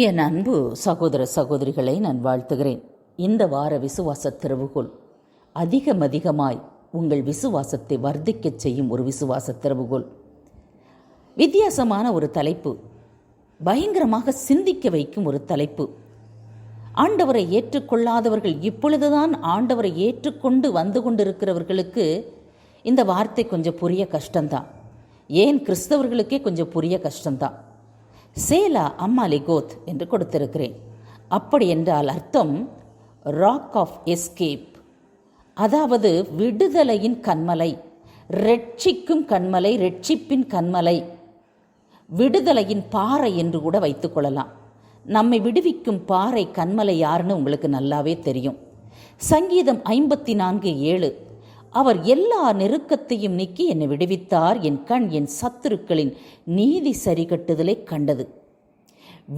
என் அன்பு சகோதர சகோதரிகளை நான் வாழ்த்துகிறேன். இந்த வார விசுவாச திறவுகோல் அதிகமாய் உங்கள் விசுவாசத்தை வர்த்திக்கச் செய்யும் ஒரு விசுவாச திறவுகோல். வித்தியாசமான ஒரு தலைப்பு, பயங்கரமாக சிந்திக்க வைக்கும் ஒரு தலைப்பு. ஆண்டவரை ஏற்றுக்கொள்ளாதவர்கள், இப்பொழுதுதான் ஆண்டவரை ஏற்றுக்கொண்டு வந்து கொண்டிருக்கிறவர்களுக்கு இந்த வார்த்தை கொஞ்சம் புரிய கஷ்டம்தான். ஏன் கிறிஸ்தவர்களுக்கே கொஞ்சம் புரிய கஷ்டம்தான். சேலா அம்மாலிகோத் என்று கொடுத்திருக்கிறேன். அப்படி என்றால் அர்த்தம் ராக் ஆஃப் எஸ்கேப், அதாவது விடுதலையின் கன்மலை, ரட்சிக்கும் கன்மலை, ரட்சிப்பின் கன்மலை, விடுதலையின் பாறை என்று கூட வைத்துக் கொள்ளலாம். நம்மை விடுவிக்கும் பாறை கன்மலை யாருன்னு உங்களுக்கு நல்லாவே தெரியும். சங்கீதம் 54:7, அவர் எல்லா நெருக்கத்தையும் நீக்கி என்னை விடுவித்தார், என் கண் என் சத்துருக்களின் நீதி சரிகட்டுதலை கண்டது.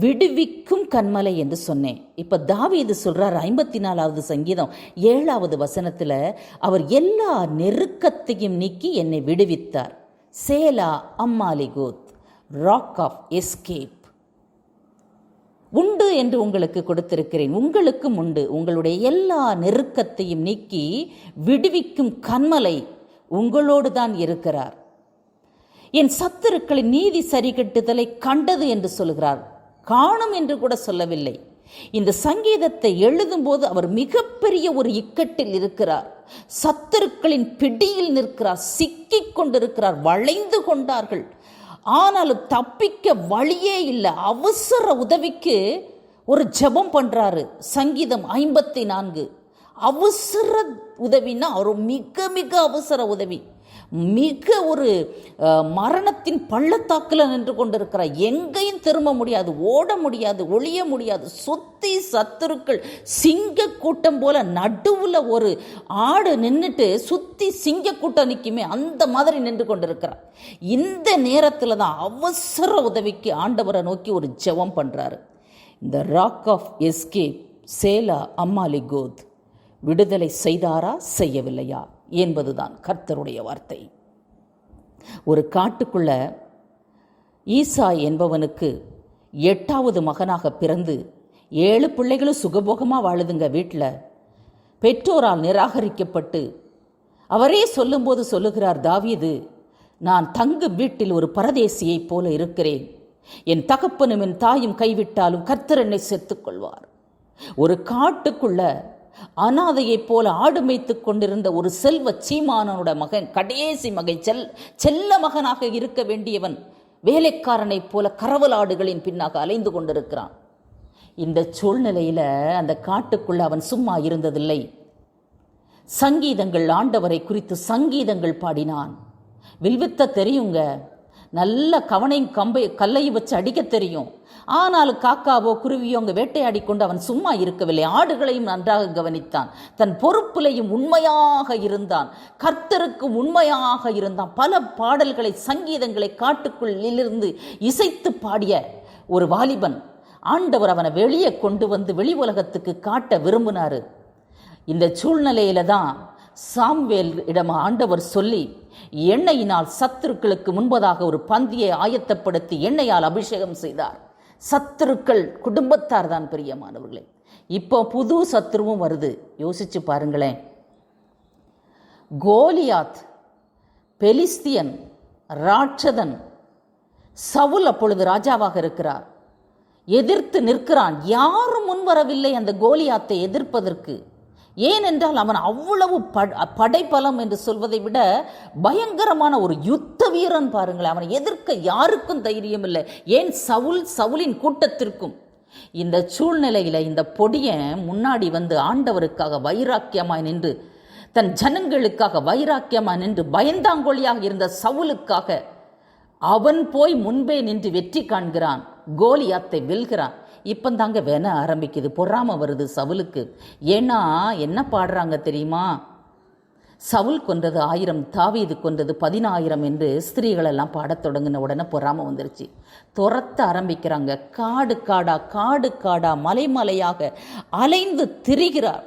விடுவிக்கும் கன்மலை என்று சொன்னேன். இப்ப தாவீது சொல்றார் 54வது சங்கீதம் 7வது வசனத்துல, அவர் எல்லா நெருக்கத்தையும் நீக்கி என்னை விடுவித்தார். சேலா அம்மாலிகோத், ராக் ஆஃப் எஸ்கேப் உண்டு என்று உங்களுக்கு கொடுத்திருக்கிறேன். உங்களுக்கும் உண்டு. உங்களுடைய எல்லா நெருக்கத்தையும் நீக்கி விடுவிக்கும் கன்மலை உங்களோடு தான் இருக்கிறார். என் சத்துருக்களின் நீதி சரிகட்டுதலை கண்டது என்று சொல்கிறார். காணும் என்று கூட சொல்லவில்லை. இந்த சங்கீதத்தை எழுதும்போது அவர் மிகப்பெரிய ஒரு இக்கட்டில் இருக்கிறார். சத்துருக்களின் பிடியில் நிற்கிறார், சிக்கிக் கொண்டிருக்கிறார், வளைந்து கொண்டார்கள். ஆனாலும் தப்பிக்க வழியே இல்லை. அவசர உதவிக்கு ஒரு ஜெபம் பண்றாரு. சங்கீதம் 54 அவசர உதவினா ஒரு மிக மிக அவசர உதவி. மிக ஒரு மரணத்தின் பள்ளத்தாக்கில் நின்று கொண்டிருக்கிறார். எங்கேயும் திரும்ப முடியாது, ஓட முடியாது, ஒளிய முடியாது. சுத்தி சத்துருக்கள் சிங்க கூட்டம் போல நடுவுல ஒரு ஆடு நின்றுட்டு சுத்தி சிங்க கூட்டம் நிற்குமே, அந்த மாதிரி நின்று கொண்டிருக்கிறார். இந்த நேரத்தில் தான் அவசர உதவிக்கு ஆண்டவரை நோக்கி ஒரு ஜெபம் பண்றாரு. இந்த rock of escape selah Hammahlekoth விடுதலை செய்தாரா செய்யவில்லையா என்பதுதான் கர்த்தருடைய வார்த்தை. ஒரு காட்டுக்குள்ள ஈசா என்பவனுக்கு 8வது மகனாக பிறந்து 7 பிள்ளைகளும் சுகபோகமாக வாழுதுங்க வீட்டில். பெற்றோரால் நிராகரிக்கப்பட்டு அவரே சொல்லும்போது சொல்லுகிறார் தாவீது, நான் தங்கும் வீட்டில் ஒரு பரதேசியைப் போல இருக்கிறேன். என் தகப்பனும் என் தாயும் கைவிட்டாலும் கர்த்தர் என்னை சேர்த்துக் கொள்வார். ஒரு காட்டுக்குள்ள அனாதையைப் போல ஆடு மேய்த்துக் கொண்டிருந்த ஒரு செல்வ சீமானனோட மகன், கடைசி மகன், செல்ல மகனாக இருக்க வேண்டியவன் வேலைக்காரனைப் போல கரவலாடுகளின் பின்னாக அலைந்து கொண்டிருக்கிறான். இந்த சூழ்நிலையில அந்த காட்டுக்குள்ள அவன் சும்மா இருந்ததில்லை. சங்கீதங்கள், ஆண்டவரை குறித்து சங்கீதங்கள் பாடினான். வில்வித்த தெரியுங்க, நல்ல கல்லையை வச்சு அடிக்க தெரியும். ஆனாலும் காக்காவோ குருவியோ அங்கு வேட்டையாடி கொண்டு அவன் சும்மா இருக்கவில்லை. ஆடுகளையும் நன்றாக கவனித்தான். தன் பொறுப்பிலையும் உண்மையாக இருந்தான். கர்த்தருக்கு உண்மையாக இருந்தான். பல பாடல்களை, சங்கீதங்களை காட்டுக்குள்ளிலிருந்து இசைத்து பாடிய ஒரு வாலிபன். ஆண்டவர் அவனை வெளியே கொண்டு வந்து வெளி உலகத்துக்கு காட்ட விரும்பினாரு. இந்த சூழ்நிலையில தான் சாமுவேல் இடம் ஆண்டவர் சொல்லி, எண்ணெயினால் சத்துருக்களுக்கு முன்பதாக ஒரு பந்தியை ஆயத்தப்படுத்தி எண்ணெயால் அபிஷேகம் செய்தார். சத்துருக்கள் குடும்பத்தார் தான் பிரியமானவர்களே. இப்போ புது சத்துருவும் வருது. யோசிச்சு பாருங்களேன். கோலியாத், பெலிஸ்தியன், ராட்சதன். சவுல் அப்பொழுது ராஜாவாக இருக்கிறார். எதிர்த்து நிற்கிறான். யாரும் முன்வரவில்லை அந்த கோலியாத்தை எதிர்ப்பதற்கு. ஏனென்றால் அவன் அவ்வளவு படைபலம் என்று சொல்வதை விட பயங்கரமான ஒரு யுத்த வீரன். பாருங்களேன், அவனை எதிர்க்க யாருக்கும் தைரியம் இல்லை. ஏன் சவுலின் கூட்டத்திற்கும். இந்த சூழ்நிலையில இந்த பொடியன் முன்னாடி வந்து ஆண்டவருக்காக வைராக்கியமாய் நின்று, தன் ஜனங்களுக்காக வைராக்கியமாய் நின்று, பயந்தாங்கோழியாக இருந்த சவுலுக்காக அவன் போய் முன்பே நின்று வெற்றி காண்கிறான். கோலியாத்தை வெல்கிறான். இப்பந்தாங்க வேண ஆரம்பிக்குது, பொறாம வருது சவுலுக்கு. ஏன்னா என்ன பாடுறாங்க தெரியுமா? சவுல் கொன்றது 1000, தாவீது கொன்றது 10000 என்று ஸ்திரீகள் எல்லாம் பாடத் தொடங்கின உடனே பொறாம வந்துருச்சு. துரத்த ஆரம்பிக்கிறாங்க. காடு காடா மலை மலையாக அலைந்து திரிகிறார்.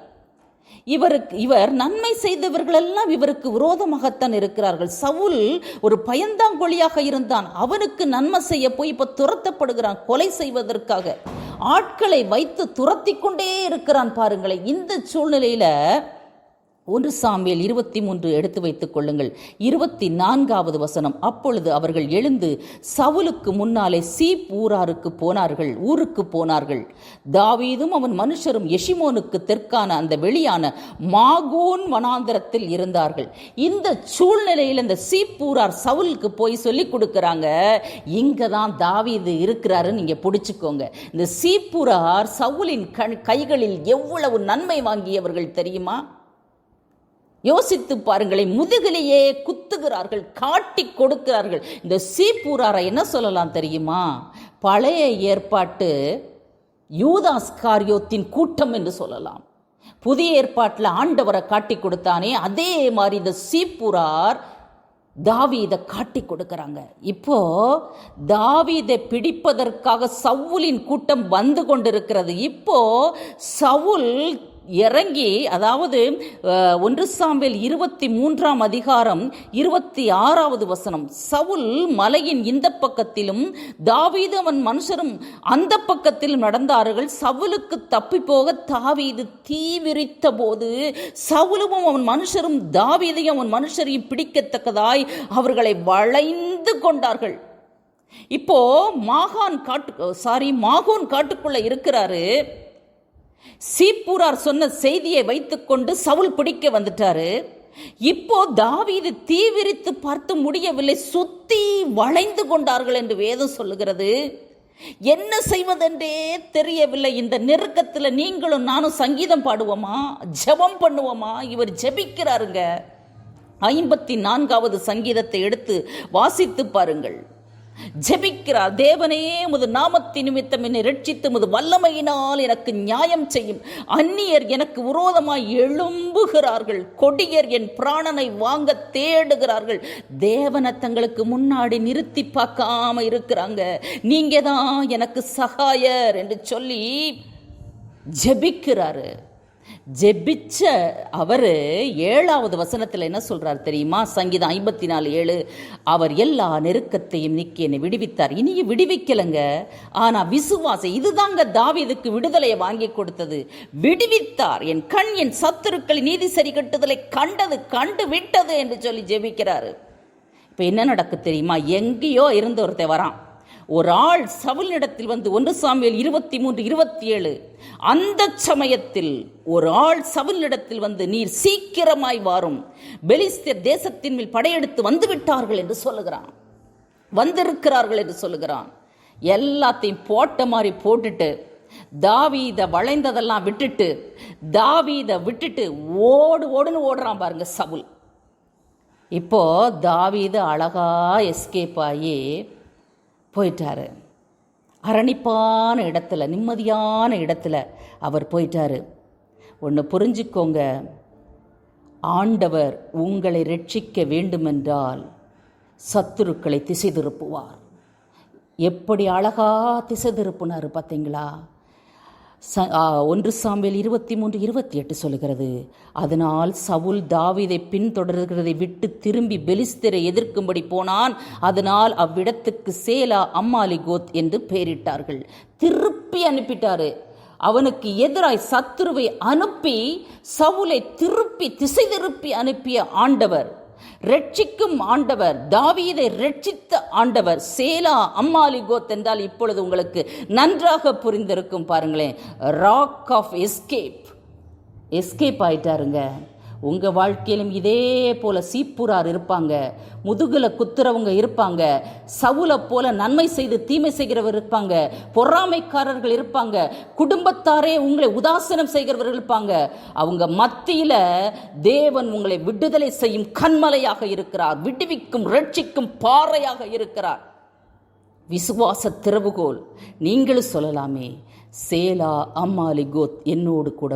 இவர் நன்மை செய்தவர்களெல்லாம் இவருக்கு விரோதமாகத்தான் இருக்கிறார்கள். சவுல் ஒரு பயந்தாங்கொழியாக இருந்தான். அவனுக்கு நன்மை செய்ய போய் இப்ப துரத்தப்படுகிறான் கொலை செய்வதற்காக. ஆட்களை வைத்து துரத்தி கொண்டே இருக்கிறான் பாருங்களேன். இந்த சூழ்நிலையில 1 சாமுவேல் 23 எடுத்து வைத்துக் கொள்ளுங்கள். 24வது வசனம். அப்பொழுது அவர்கள் எழுந்து சவுலுக்கு முன்னாலே சீப் ஊருக்கு போனார்கள். தாவீதும் அவன் மனுஷரும் எஷிமோனுக்கு தெற்கான அந்த வெளியான மாகோன் வனாந்தரத்தில் இருந்தார்கள். இந்த சூழ்நிலையில் இந்த சீப் ஊரார் சவுலுக்கு போய் சொல்லி கொடுக்கறாங்க, இங்க தான் தாவீது இருக்கிறாரு, நீங்க பிடிச்சுக்கோங்க. இந்த சீப்பூரார் சவுலின் கைகளில் எவ்வளவு நன்மை வாங்கியவர்கள் தெரியுமா? யோசித்து பாருங்களேன். முதுகிலேயே குத்துகிறார்கள், காட்டி கொடுக்கிறார்கள். இந்த சீப்பூராரை என்ன சொல்லலாம் தெரியுமா? பழைய ஏற்பாட்டு யூதாஸ் காரியோத்தின் கூட்டம் என்று சொல்லலாம். புதிய ஏற்பாட்டில் ஆண்டவரை காட்டி கொடுத்தானே, அதே மாதிரி இந்த சீப்பூரார் தாவீதை காட்டி கொடுக்கறாங்க. இப்போ தாவீதை பிடிப்பதற்காக சவுலின் கூட்டம் வந்து கொண்டிருக்கிறது. இப்போ சவுல் இறங்கி, அதாவது 1 சாமுவேல் 23ஆம் அதிகாரம் 26வது வசனம். சவுல் மலையின் இந்த பக்கத்திலும் தாவீது அவன் மனுஷரும் அந்த பக்கத்திலும் நடந்தார்கள். சவுலுக்கு தப்பி போக தாவீது தீவிரித்த போது சவுலும் அவன் மனுஷரும் தாவீதையும் அவன் மனுஷரையும் பிடிக்கத்தக்கதாய் அவர்களை வளைந்து கொண்டார்கள். இப்போ மாகோன் காட்டுக்குள்ள இருக்கிறாரு. சீப்பூரார் சொன்ன செய்தியை வைத்துக்கொண்டு சவுல் பிடிக்க வந்துட்டாரு. இப்போ தாவீது தீவிரித்து பார்த்து முடியவில்லை, சுத்தி வளைந்து கொண்டார்கள் என்று வேதம் சொல்லுகிறது. என்ன செய்வதென்றே தெரியவில்லை. இந்த நெருக்கத்தில் நீங்களும் நானும் சங்கீதம் பாடுவோமா, ஜெபம் பண்ணுவோமா? இவர் ஜெபிக்கிறாருங்க. 54வது சங்கீதத்தை எடுத்து வாசித்து பாருங்கள். ஜெபிக்கிறார். தேவனே, உமது நாமத்தின் நிமித்தம் என்னை ரட்சித்து உமது வல்லமையினால் எனக்கு நியாயம் செய்யும். அந்நியர் எனக்கு விரோதமாய் எழும்புகிறார்கள், கொடியர் என் பிராணனை வாங்க தேடுகிறார்கள். தேவனை தங்களுக்கு முன்னாடி நிறுத்தி பார்க்காம இருக்கிறாங்க. நீங்க தான் எனக்கு சகாயர் என்று சொல்லி ஜெபிக்கிறாரு. ஜெபிச்ச அவரு 7வது வசனத்தில் என்ன சொல்றார் தெரியுமா? சங்கீதம் 54:7. அவர் எல்லா நெருக்கத்தையும் நீக்கி என்னை விடுவித்தார். இனியும் விடுவிக்கலங்க, ஆனா விசுவாசம் இதுதாங்க தாவீதுக்கு விடுதலையை வாங்கி கொடுத்தது. விடுவித்தார். என் கண் என் சத்துருக்களின் நீதி சரி கட்டுதலை கண்டு விட்டது என்று சொல்லி ஜெபிக்கிறாரு. இப்ப என்ன நடக்கு தெரியுமா? எங்கேயோ இருந்த ஒருத்தன் வரான். ஒரு ஆள் சவுலினிடத்தில் வந்து 1 சாமுவேல் 23:27. அந்த சமயத்தில் ஒரு ஆள் சவுலினிடத்தில் வந்து, நீர் சீக்கிரமாய் வாரும், பெலிஸ்தர் தேசத்தின் மேல் படையெடுத்து வந்து விட்டார்கள் என்று சொல்லுகிறான். வந்திருக்கிறார்கள் என்று சொல்லுகிறான். எல்லாத்தையும் போட்ட மாதிரி போட்டுட்டு தாவீதை வளைந்ததெல்லாம் விட்டுட்டு ஓடுன்னு ஓடுறான் பாருங்க சவுல். இப்போ தாவீது அழகா எஸ்கேப் ஆகி போயிட்டாரு. அரணிப்பான இடத்துல, நிம்மதியான இடத்துல அவர் போயிட்டாரு. ஒன்று புரிஞ்சுக்கோங்க, ஆண்டவர் உங்களை ரட்சிக்க வேண்டுமென்றால் சத்துருக்களை திசை திருப்புவார். எப்படி அழகா திசை திருப்புனாரு பார்த்தீங்களா? 1 சாமுவேல் 23:28 சொல்லுகிறது. அதனால் சவுல் தாவீதை பின்தொடர்கிறதை விட்டு திரும்பி பெலிஸ்தரை எதிர்க்கும்படி போனான். அதனால் அவ்விடத்துக்கு சேலா அம்மாலிகோத் என்று பெயரிட்டார்கள். திருப்பி அனுப்பிட்டாரு. அவனுக்கு எதிராய் சத்துருவை அனுப்பி சவுலை திசை திருப்பி அனுப்பிய ஆண்டவர், ரட்சிக்கும் ஆண்டவர், தாவீதை ரட்சித்த ஆண்டவர். சேலா அம்மாலிகோத் என்றால் இப்பொழுது உங்களுக்கு நன்றாக புரிந்திருக்கும். பாருங்களேன், ராக் ஆஃப் எஸ்கேப் ஆயிட்டாருங்க. உங்க வாழ்க்கையிலும் இதே போல சீப்புரார் இருப்பாங்க, முதுகுல குத்துறவங்க இருப்பாங்க, சவுலை போல நன்மை செய்து தீமை செய்கிறவர் இருப்பாங்க, பொறாமைக்காரர்கள் இருப்பாங்க, குடும்பத்தாரே உங்களை உதாசீனம் செய்கிறவர்கள் இருப்பாங்க. அவங்க மத்தியில தேவன் உங்களை விடுதலை செய்யும் கன்மலையாக இருக்கிறார், விடுவிக்கும் ரட்சிக்கும் பாறையாக இருக்கிறார். விசுவாச திறவுகோல். நீங்களும் சொல்லலாமே, சேலா அம்மாலிகோத் என்னோடு கூட